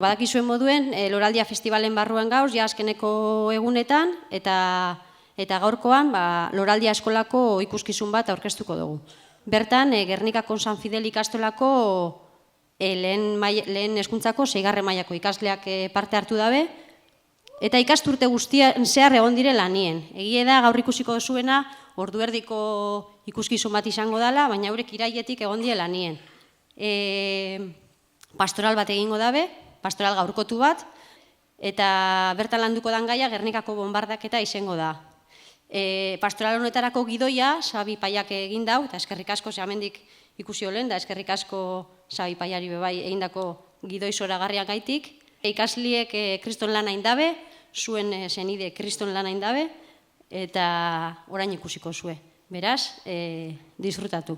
Badakizuen moduen, Loraldia Festivalen barruan gauz, ja azkeneko egunetan, eta gaurkoan Loraldia eskolako ikuskizun bat aurkeztuko dugu. Bertan, Gernikako San Fidel ikastolako lehen hezkuntzako 6. mailako ikasleak parte hartu dabe, eta ikasturte guztian zehar egon dire lanien. Egie da, gaur ikusiko duzuena, ordu erdiko ikuskizun bat izango dela, baina eurek irailetik egon die lanien. Pastoral bat egingo dabe, pastoral gaurkotu bat, eta bertan landuko dan gaia Gernikako bombardaketa izango da. Pastoral honetarako gidoia, Xabi Paiak egin dau, eta eskerrik asko hemendik ikusi olen, da eskerrik asko Xabi Paiari bebai egindako gidoi zoragarriak gaitik. Ikasliek kriston lana indabe, zuen senide kriston lana indabe, eta orain ikusiko zue. Beraz, disfrutatu.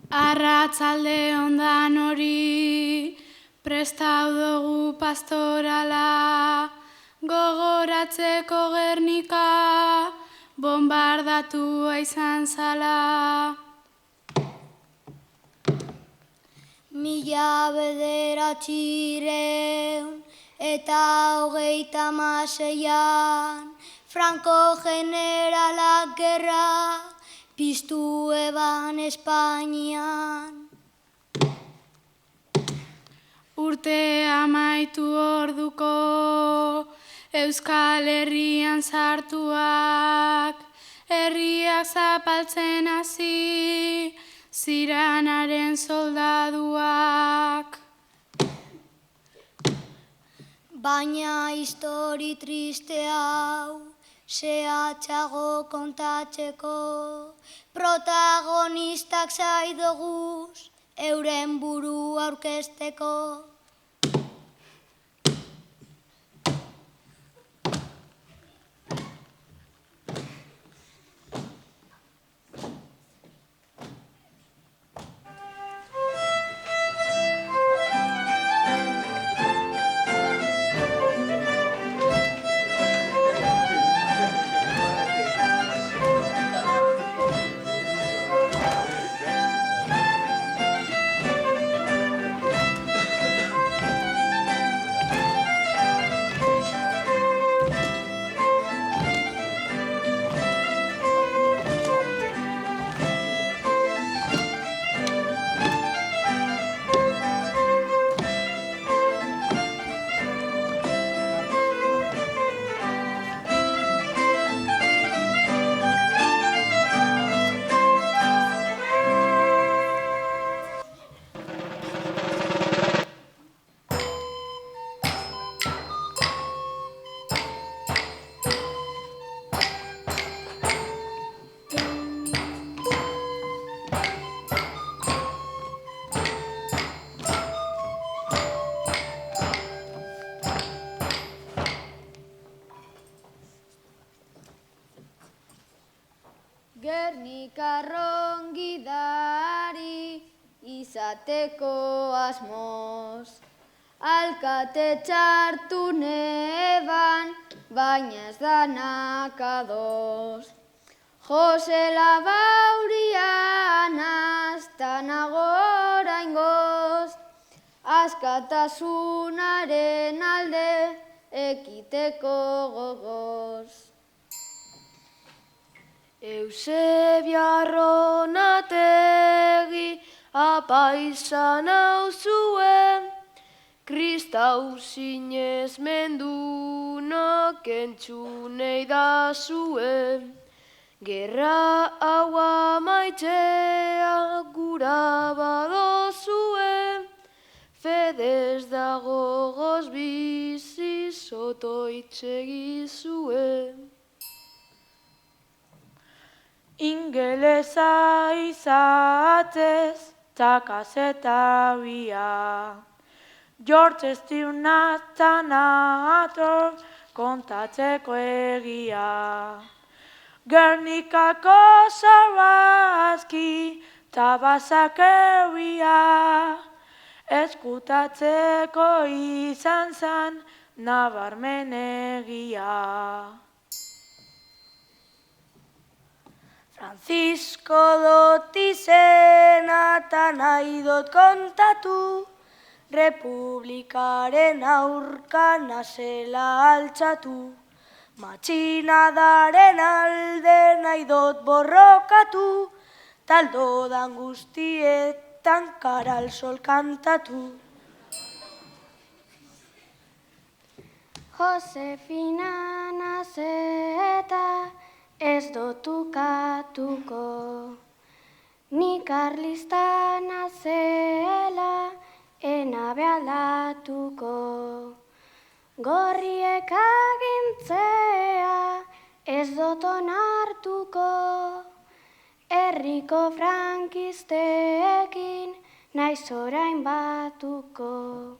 Arratzalde ondan hori, prestau dugu pastorala, gogoratzeko Gernika, bombardatua izan zala. 1936an, Franco generalak gerra, piztu eban Espainian. Urte amaitu orduko, Euskal Herrian sartuak, herriak zapaltzen hasi, ziranaren soldaduak. Baina histori triste hau, zehatzago kontatzeko, protagonistak zaidoguz, euren buru aurkezteko. Gernikarron gidari izateko asmoz, alkate txartu neban, baina ez danak adoz. Jose Labaurian aztanago oraingoz, askatasunaren alde ekiteko gogoz. Eusebia Arronategi apaizan nauzue, Kristau zinez mendunak entzunei dazue. Gerra hau amaitzea gura badozue, fedez dago goz bizi sotoitzegizue. Ingelesa izatez ta kazetabia, George Steunatzen ator kontatzeko egia. Gernikako Sarrazki ta Basakeria, eskutatzeko izan zan nabarmen egia. Francisco dot izena ta nahi dut kontatu, Republikaren aurka nazela altxatu. Matxinadaren alde nahi dut borrokatu, taldodan guztietan karal sol kantatu. Josefina nazeta ez dut ukatuko, ni karlista nazela enabe aldatuko. Gorriek agintzea ez dut onartuko, herriko frankisteekin naiz orain batuko.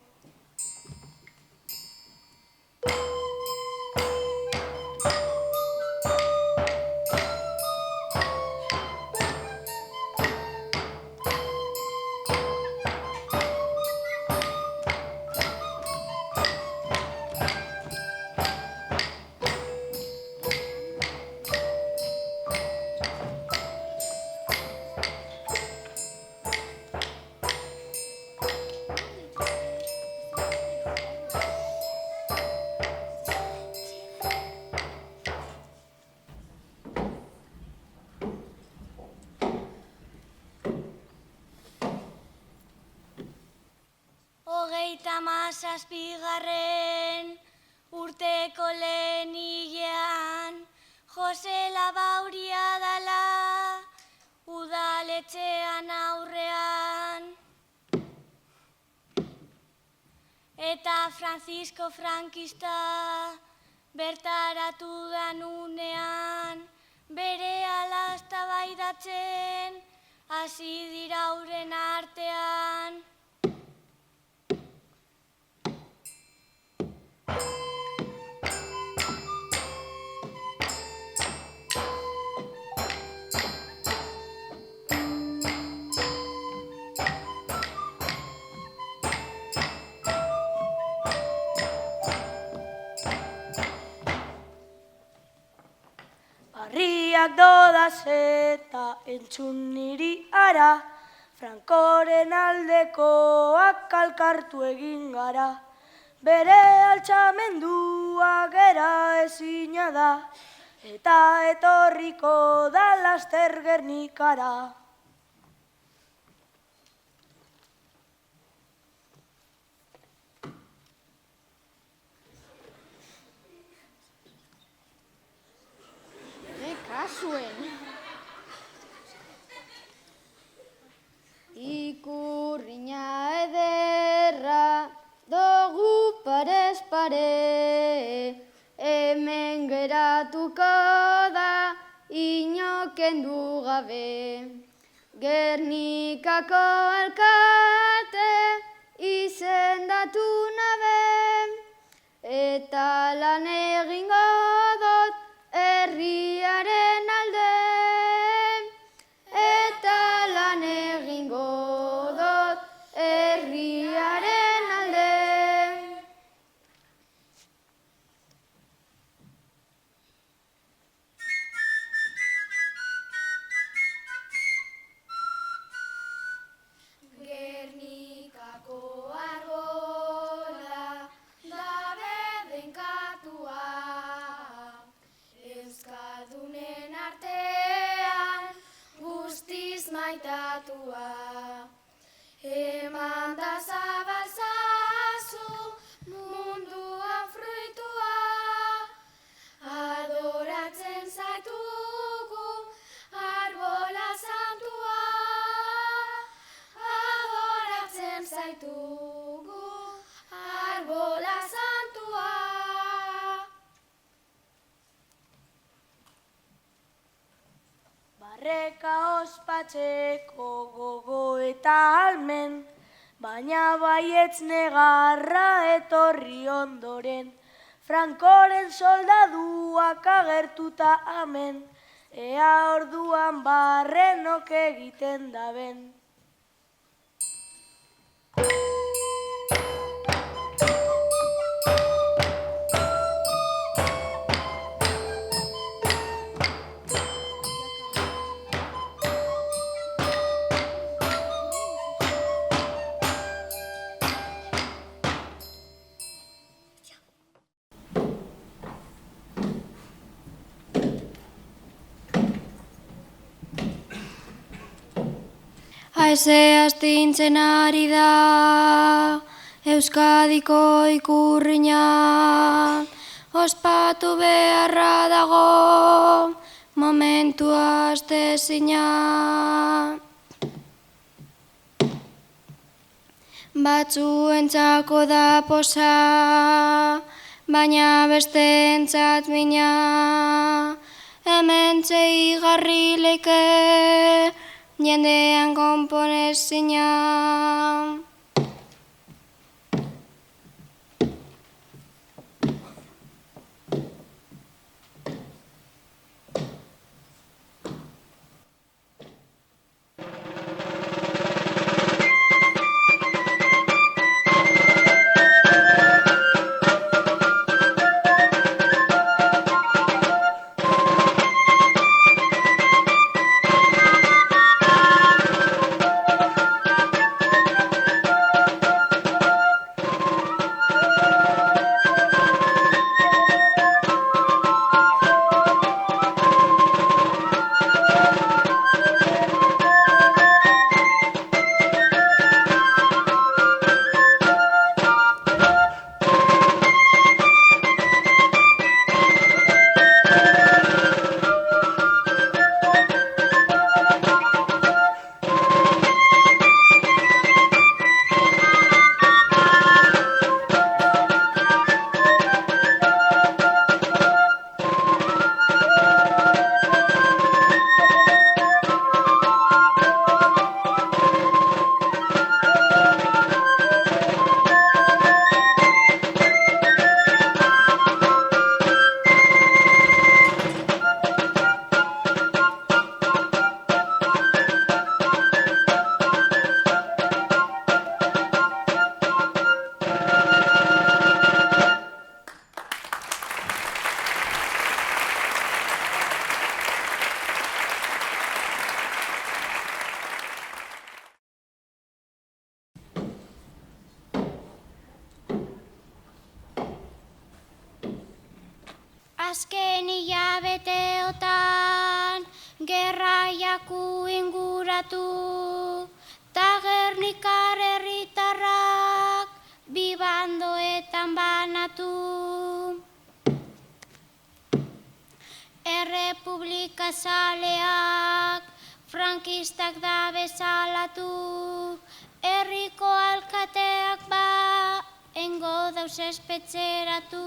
Zazpigarren urteko lehen hilean, Jose Labauria dala udaletxean aurrean. Eta Francisco Frankista bertaratu dan unean, bere alazta baidatzen, hasi dira hauren artean. Barriak dodaz eta entzun niri ara, Frankoren aldekoak alkartu egin gara. Bere altxamendua gera ezina da, eta etorriko da laster Gernikara. Ikurriña ederra dugu parez pare, hemen geratuko da inokendu gabe. Gernikako alkate izendatu nabe, eta lan egingo dut herriaren alde. Eta lan egingo dut herriaren alde. Gernikako argola dabe denkatua, estatua. Eman da zabalzazu munduan fruitua, adoratzen zaitugu arbola santua, adoratzen zaitugu arbola santua. Barreka ospatzeko gogo eta almen, baina baietz negarra etorri ondoren. Frankoren soldaduak agertuta amen, ea orduan barrenok egiten daben. Haize astintzen ari da Euskadiko ikurrina, ospatu beharra dago momentua astezina. Batzuentzako da posa, baina besteentzat mina, hementxe igarri leike jendean konponezina. Azken hilabeteotan gerraiaku inguratu, ta Gernikar herritarrak bi bandoetan banatu. Errepublika zaleak frankistak da bezalatu, herriko alkateak engo dauz espetxeratu.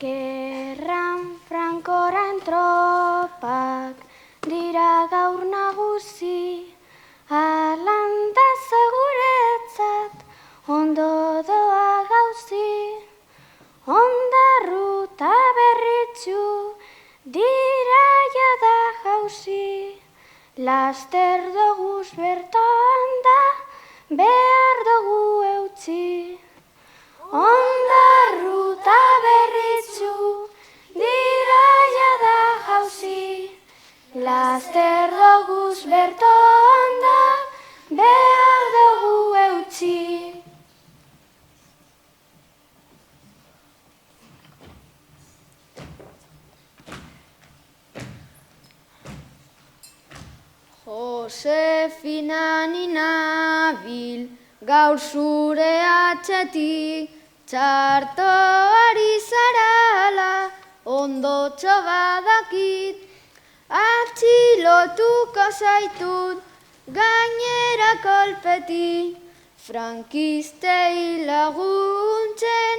Gerran Frankoren tropak dira gaur nagusi, alanda seguretzat ondo doa gauzi. Ondarru ta berritxu dira jada jauzi. laster doguz bertan da, behar dugu eutzi. Ondarru ta berritzu, dira jada jauzi. Laster doguz bertan da, behar dugu eutzi. Josefina ninabil, gaur zure atzetik, txartoari zarala, ondotxo badakit. Atxilotuko zaitut, gainera kolpetik, frankistei laguntzen,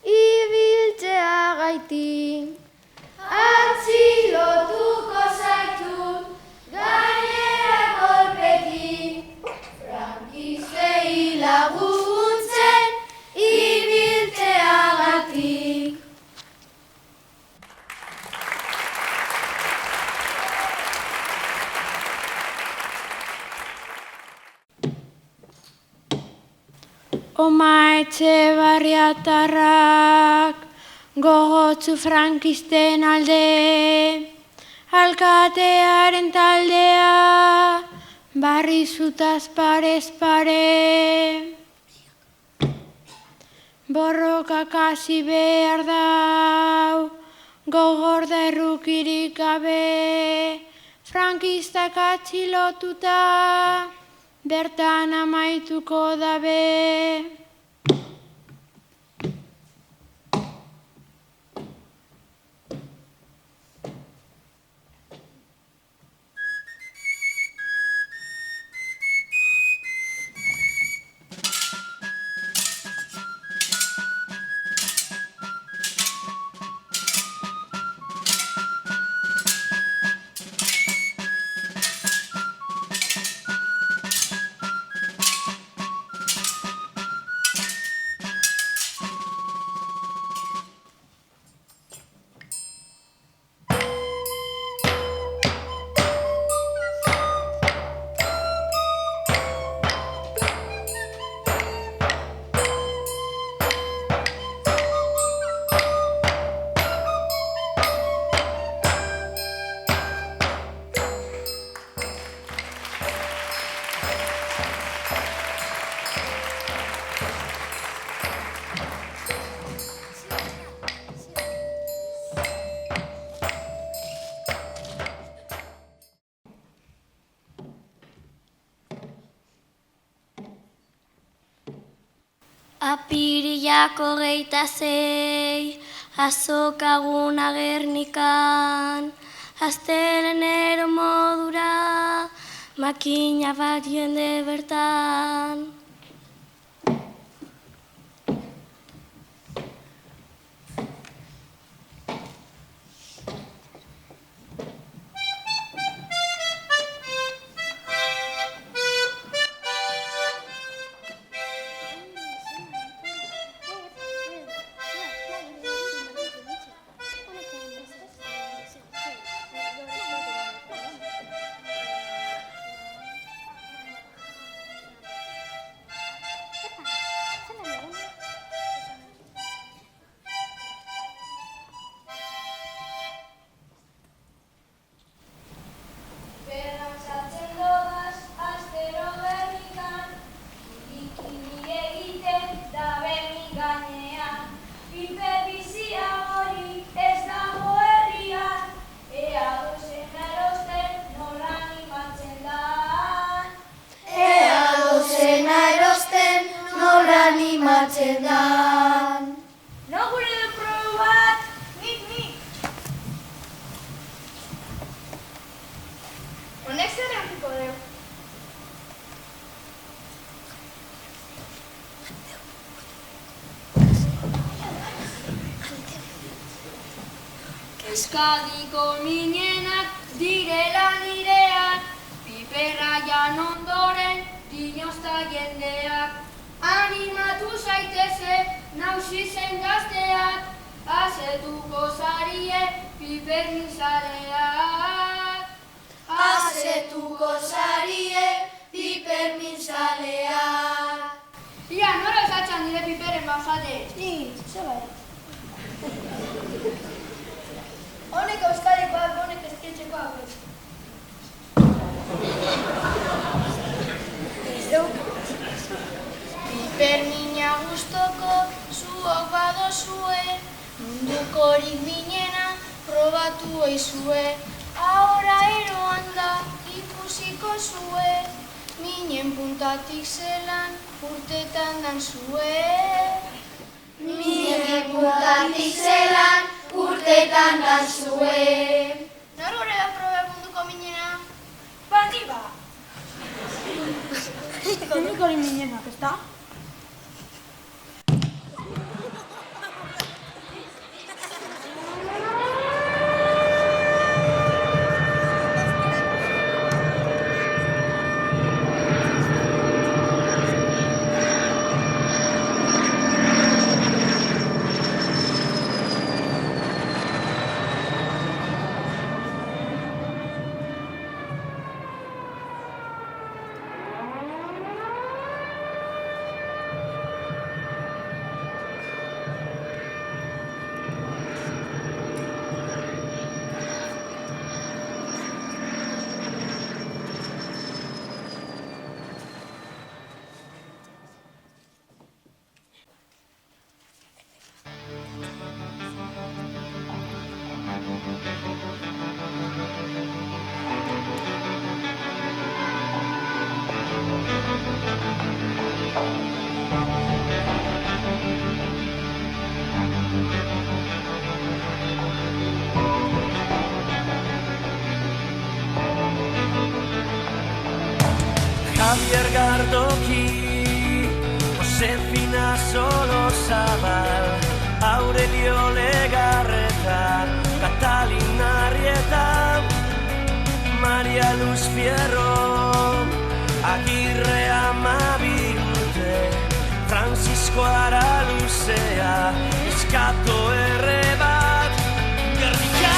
ibiltzea gaitik. Atxilotuko zaitut, gainera kolpetik, frankistei laguntzen, ibiltzea gaitik. Oma Etxebarriatarrak gogotsu frankisten alde, alkatearen taldea, barri zutaz parez pare. Borrokak hasi behar dau, gogor da errukirik gabe, frankistak atxilotuta, bertan amaituko dabe. Apirilak 26, azokaguna Gernikan, astelenero modura, makina bat jende bertan. Euskadiko minenak direla nireak, piperra jan ondoren dinozta jendeak. Animatu zaiteze nauzi zen gazteak, azetuko zarie pipernin zareak. Azetuko Honek euskarikoak, honek ezkietxekoak. Piper mina gustoko zuok badozue, mundukorik minena probatu eizue. Ahora eroan da ikusiko zue, minen puntatik zelan urtetan dan zue. Minen puntatik zelan urtetan dan zue. Nor gore da proba munduko minena? Bani ba! Mundukorik minenak, ez da? Javier Gardoki, Josefina Solozabal, Aurelio Legarreta, Catalina Arrieta, Maria Luz Fierro, Agirre Amabirute, Francisco Araluzea, Eskato Errebat, Gernika.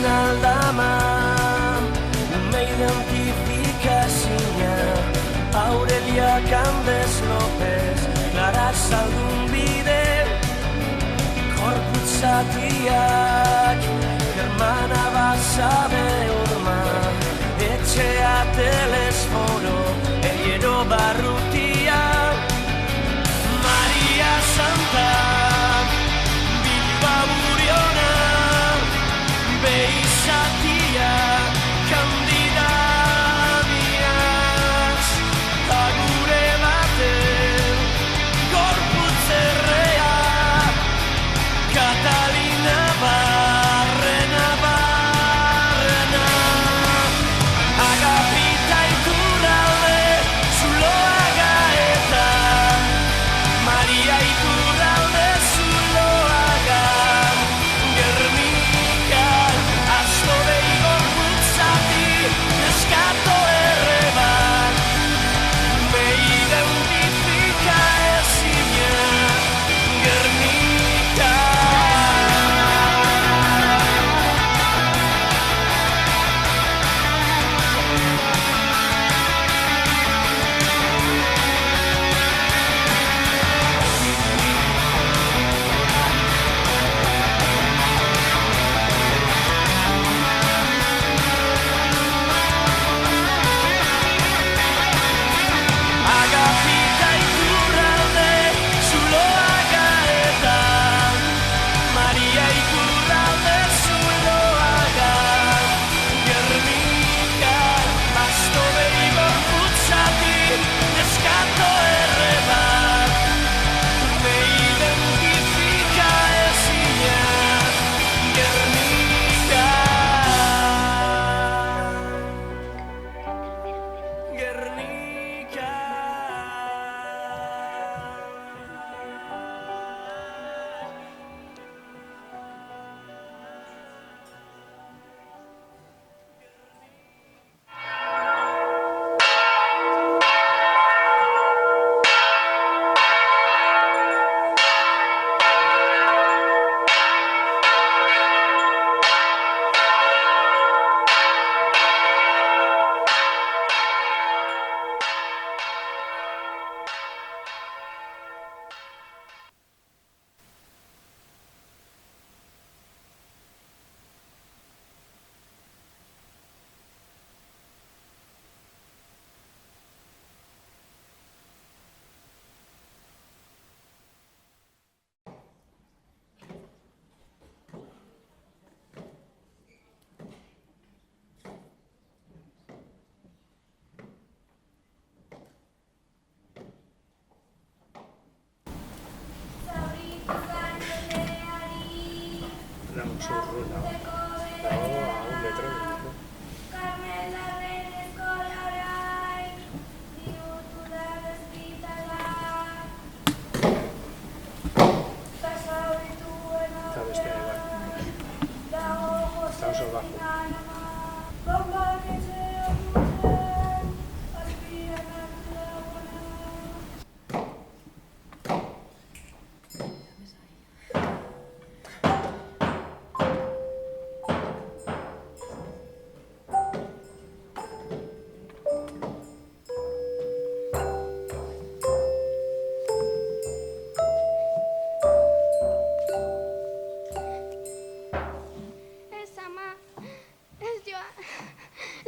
Aldama, una identifikazioa, Aurelia Candes López, Clara Zaldunbide, Korputzatiak, Germana Basabe Urma, Etxea Telesforo, Eliero Barrutia, Maria Santa, Bilba Buriona, Beisatia, Candida Miaz, Agure baten, Gorputzerrea, Catalina Barrena, Agapita Iturralde, Zuloaga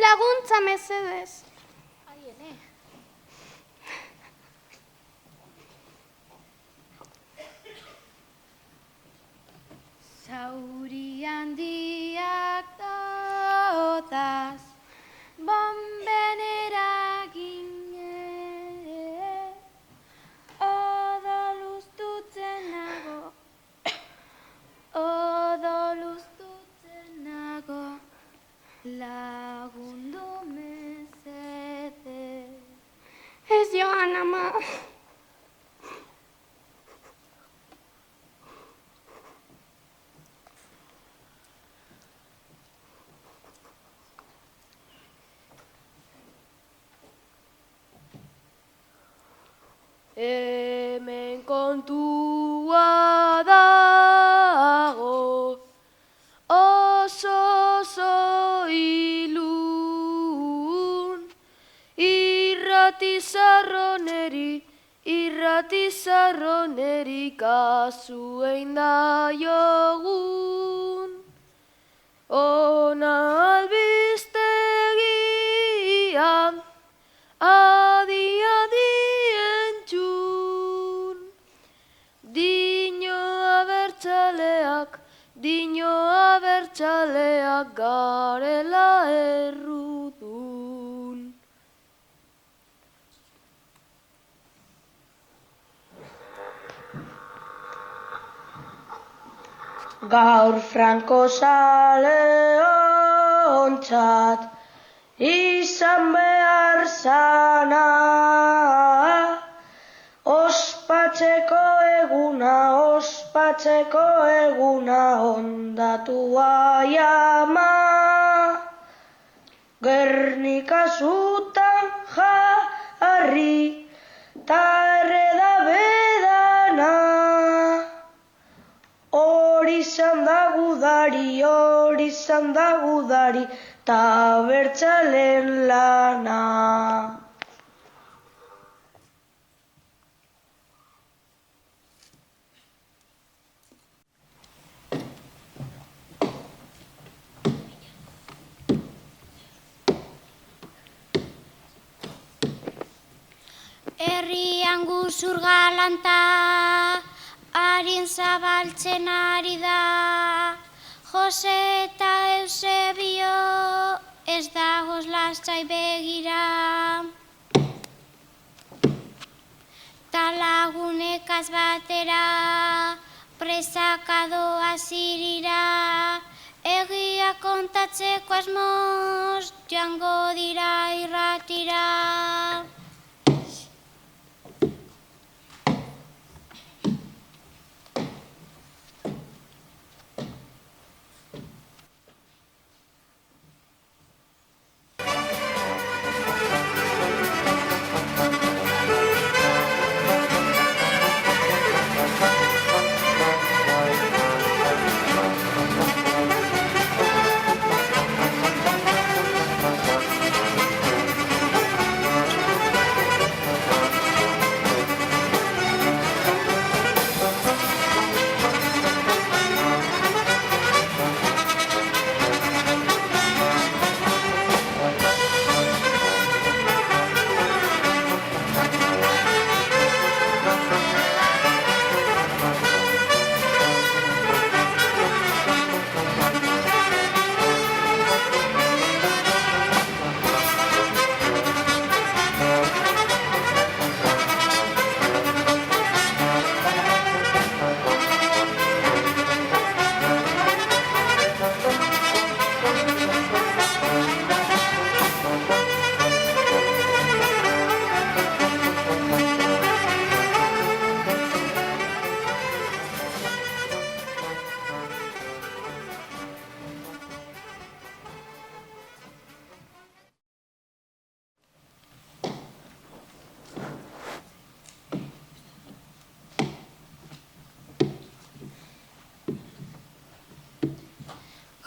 Laguntza mesedez. Zauri handiak dotaz, bomben eragine, odoluztutzen nago, lagundu mesedez. Ez joan, ama. Hemen kontua dago, oso ilun, irrati zarroneri kasu egin da jogun. Ona albiztegia, adi entzun, dino abertzaleak garela errudun. Gaur Franko zaleontzat izan behar zana, ospatzeko eguna ondatua jama. Gernika zutan jarri, ta erreda bedana. Hori izan da gudari, ta abertzalen lana. Herrian guzur galanta, harin zabaltzen ari da, Jose eta Eusebio ez dagoz lastai begira. Ta lagunekaz batera, presakadoa zirira, egia kontatzeko asmoz, joango dira irratira.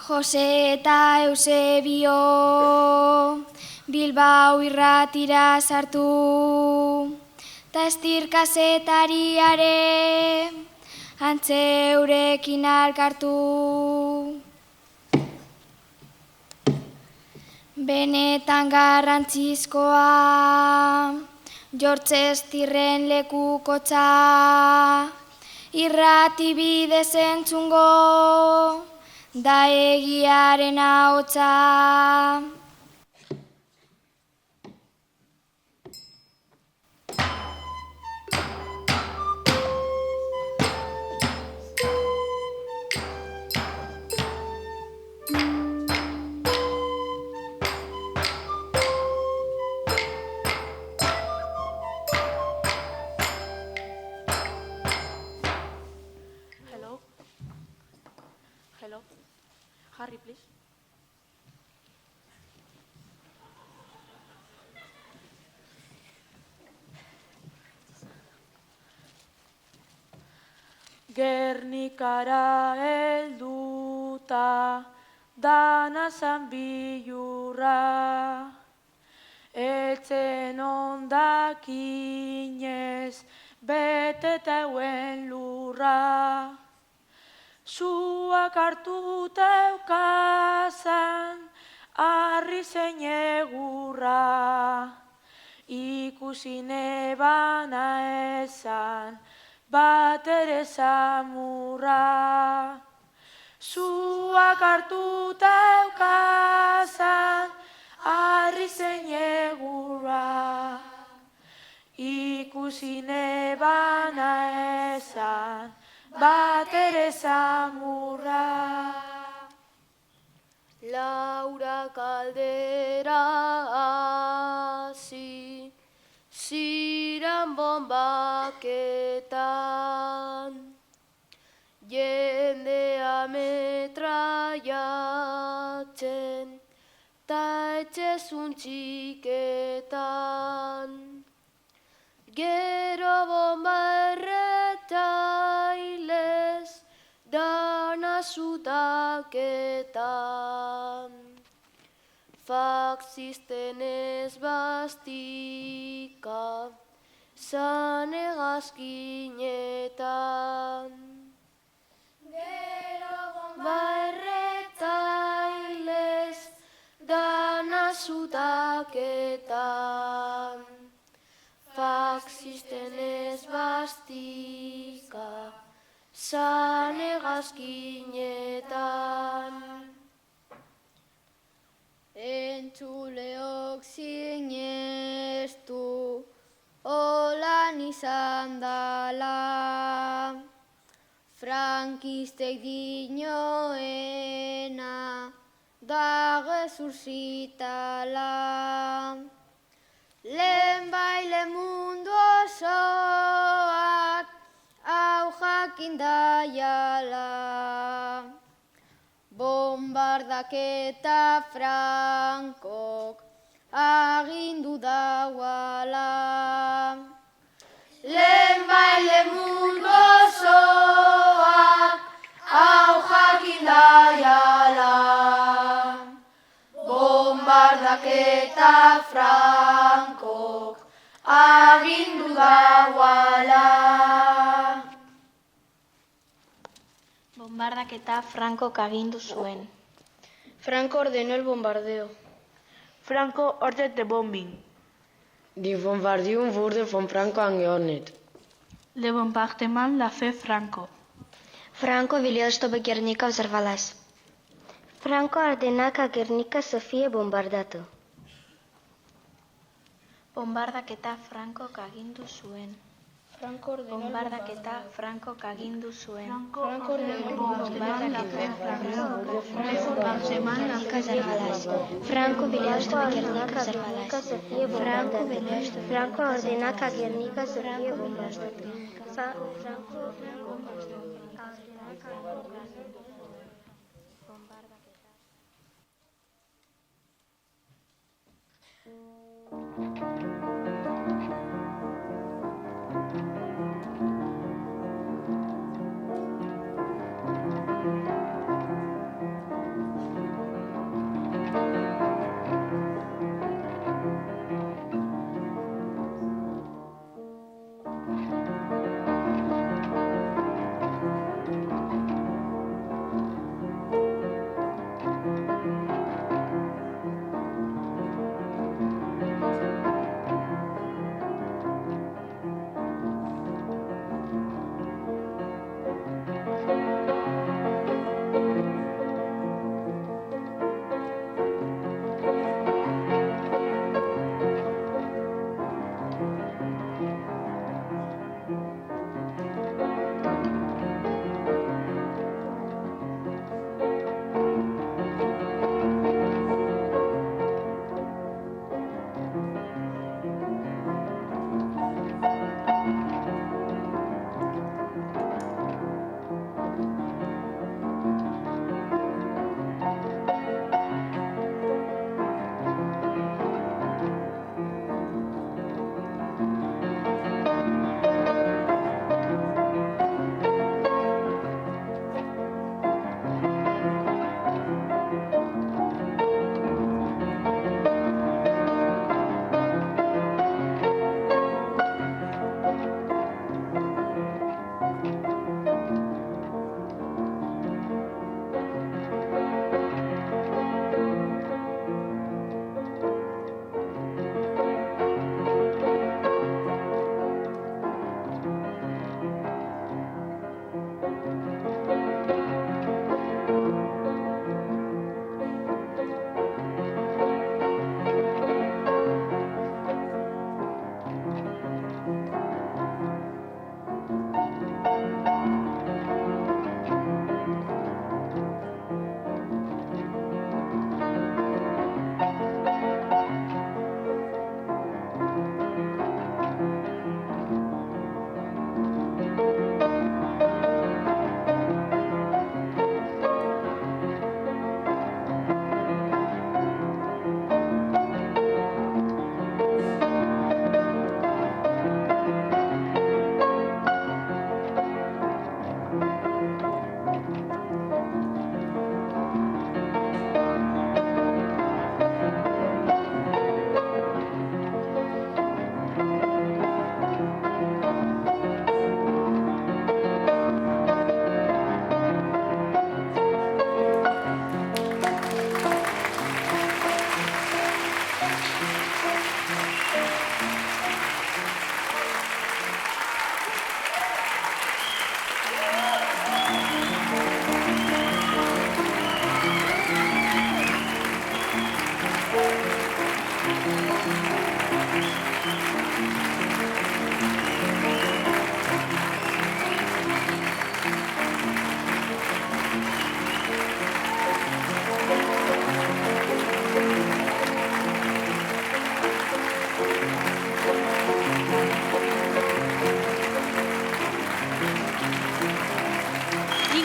Jose eta Eusebio Bilbao irratira sartu, ta Estir kazetariare antzeurekin alkartu. Benetan garrantzizkoa, Jortze Estirren lekukotza, irrati bidez entzungo, da egiaren ahotsa. Hello. Harry, please. Gernikara helduta dana zan bilurra, etzen ondakinez beteta euen lurra. Zuak hartuta eukazan, harri zein egurra, ikusi nebana esan, bat ere zamurra. Zuak hartuta eukazan, harri zein egurra, ikusi nebana esan, bat ere zamurra. Laura kaldera hasi, ziran bonbaketan, jendea metraiatzen, ta etxe zuntziketan. Gero bomba erretailez, dana zutaketan. Faxisten ez bastika, zan hegazkinetan. Gero bomba erretailez, dana zutaketan. Faxisten ez bastika, zan hegazkinetan. Entzuleok sinestu, holan izan dala, frankistek dinoena, da gezur zitala. Lehen baile mundu osoak, hau jakin daiala. Bombardaketa Frankok agindu dauala. Lehen baile mundu osoak, hau jakin daiala. Bombardaketa Frankok agindu dauala. Bombardaketa Frankok agindu zuen. Franco ordenó el bombardeo. Franco ordered the bombing. Die Bombardierung wurde von Franco angeordnet. Le bombardement l'a fait Franco. Franco велел, чтобы Герника взорвалась. Franco ordena que Gernika se fie bombardatu. Bombardaketa Frankok agindu zuen. Bombardaketa Frankok agindu zuen. Franco ordenó Franco велел, чтобы Герника взорвалась. Franco ordena que Gernika se fie bombardatu.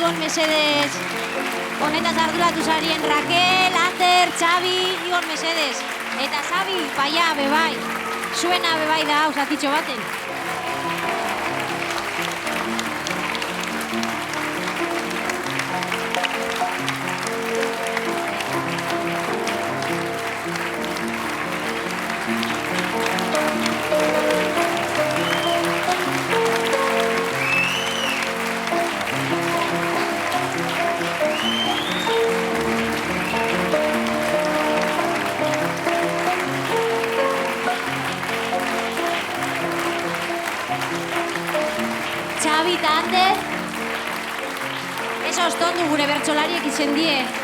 Ibon mesedez. Honetaz arduratu zarien Raquel, Ater, Xabi, Ibon mesedez. Eta Xabi, paia, bebai. Zuena bebai da, zatitxo baten. Xabi eta Ander, ez ostondu gure bertsolariek izen die.